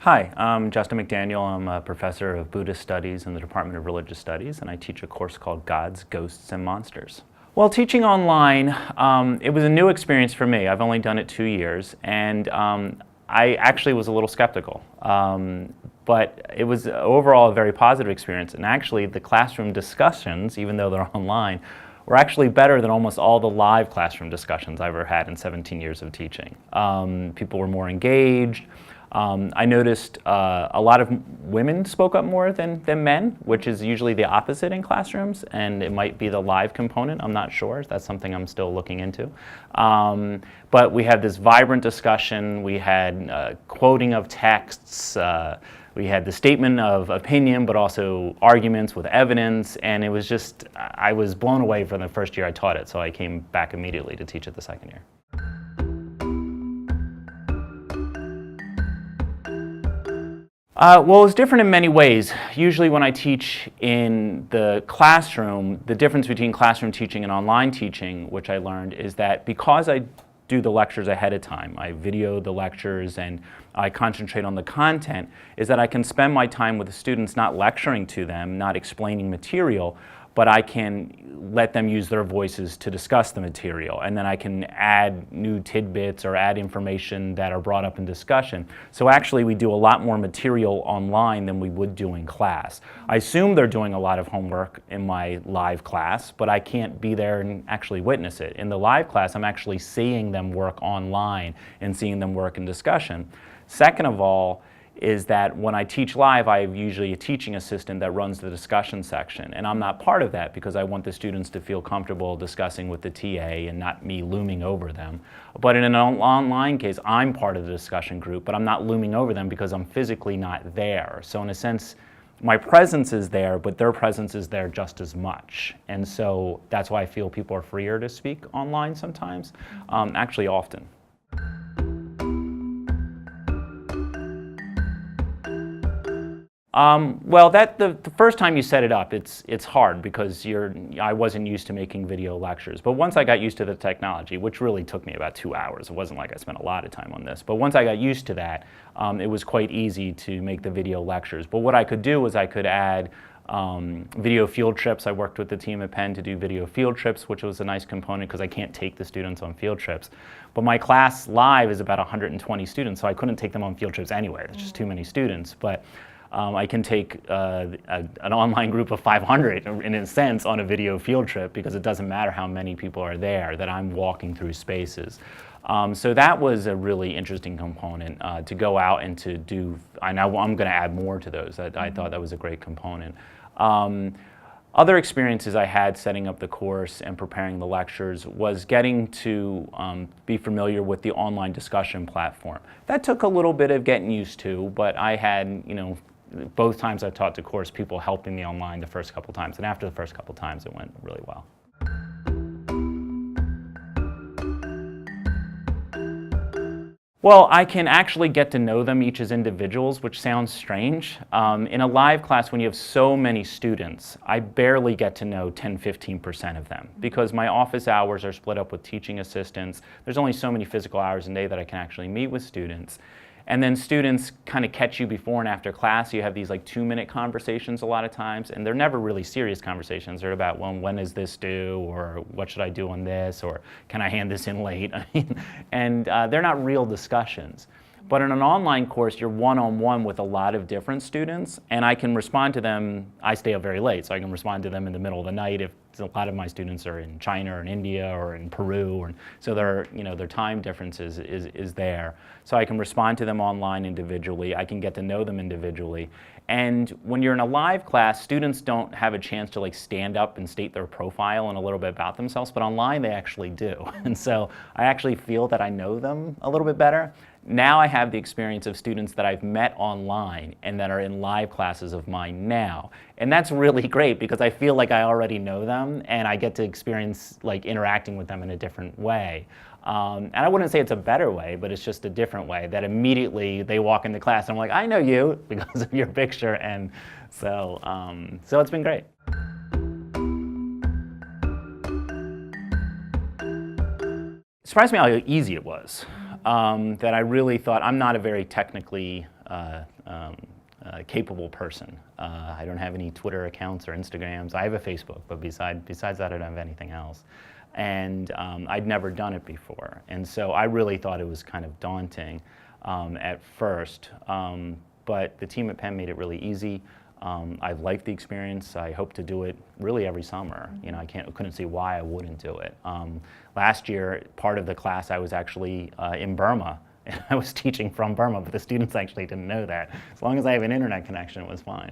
Hi, I'm Justin McDaniel. I'm a professor of Buddhist Studies in the Department of Religious Studies, and I teach a course called Gods, Ghosts, and Monsters. Well, teaching online, it was a new experience for me. I've only done it 2 years, and I actually was a little skeptical. But it was overall a very positive experience, and actually the classroom discussions, even though they're online, were actually better than almost all the live classroom discussions I've ever had in 17 years of teaching. People were more engaged. I noticed a lot of women spoke up more than men, which is usually the opposite in classrooms, and it might be the live component. I'm not sure. That's something I'm still looking into. But we had this vibrant discussion. We had quoting of texts. We had the statement of opinion, but also arguments with evidence, and it was just, I was blown away from the first year I taught it, so I came back immediately to teach it the second year. Well, it was different in many ways. Usually when I teach in the classroom, the difference between classroom teaching and online teaching, which I learned, is that because I do the lectures ahead of time, I video the lectures and I concentrate on the content, is that I can spend my time with the students not lecturing to them, not explaining material, but I can let them use their voices to discuss the material, and then I can add new tidbits or add information that are brought up in discussion. So actually we do a lot more material online than we would do in class. I assume they're doing a lot of homework in my live class, but I can't be there and actually witness it. In the live class, I'm actually seeing them work online and seeing them work in discussion. Second of all, is that when I teach live, I have usually a teaching assistant that runs the discussion section. And I'm not part of that because I want the students to feel comfortable discussing with the TA and not me looming over them. But in an online case, I'm part of the discussion group, but I'm not looming over them because I'm physically not there. So in a sense, my presence is there, but their presence is there just as much. And so that's why I feel people are freer to speak online sometimes, actually often. Well, the first time you set it up, it's hard because I wasn't used to making video lectures. But once I got used to the technology, which really took me about 2 hours, it wasn't like I spent a lot of time on this. But once I got used to that, it was quite easy to make the video lectures. But what I could do was I could add video field trips. I worked with the team at Penn to do video field trips, which was a nice component because I can't take the students on field trips. But my class live is about 120 students, so I couldn't take them on field trips anyway. There's just too many students. But I can take an online group of 500, in a sense, on a video field trip because it doesn't matter how many people are there, that I'm walking through spaces. So that was a really interesting component to go out and to do. I'm going to add more to those. I thought that was a great component. Other experiences I had setting up the course and preparing the lectures was getting to be familiar with the online discussion platform. That took a little bit of getting used to, but I had, both times I've taught the course, people helping me online the first couple times, and after the first couple times it went really well. Well, I can actually get to know them each as individuals, which sounds strange. In a live class, when you have so many students, I barely get to know 10–15% of them because my office hours are split up with teaching assistants. There's only so many physical hours a day that I can actually meet with students. And then students kind of catch you before and after class. You have these like 2-minute conversations a lot of times, and they're never really serious conversations. They're about, well, when is this due, or what should I do on this, or can I hand this in late? And they're not real discussions. But in an online course, you're one-on-one with a lot of different students, and I can respond to them. I stay up very late, so I can respond to them in the middle of the night if a lot of my students are in China or in India or in Peru, so their time difference is there. So I can respond to them online individually. I can get to know them individually. And when you're in a live class, students don't have a chance to like stand up and state their profile and a little bit about themselves, but online they actually do. And so I actually feel that I know them a little bit better. Now I have the experience of students that I've met online and that are in live classes of mine now. And that's really great because I feel like I already know them and I get to experience like interacting with them in a different way. And I wouldn't say it's a better way, but it's just a different way that immediately they walk into class and I'm like, I know you because of your picture. And so it's been great. It surprised me how easy it was. That I really thought, I'm not a very technically capable person. I don't have any Twitter accounts or Instagrams. I have a Facebook, but besides that, I don't have anything else. And I'd never done it before. And so I really thought it was kind of daunting at first. But the team at Penn made it really easy. I've liked the experience. I hope to do it really every summer. You know, I couldn't see why I wouldn't do it. Last year, part of the class I was actually in Burma. And I was teaching from Burma, but the students actually didn't know that. As long as I have an internet connection, it was fine.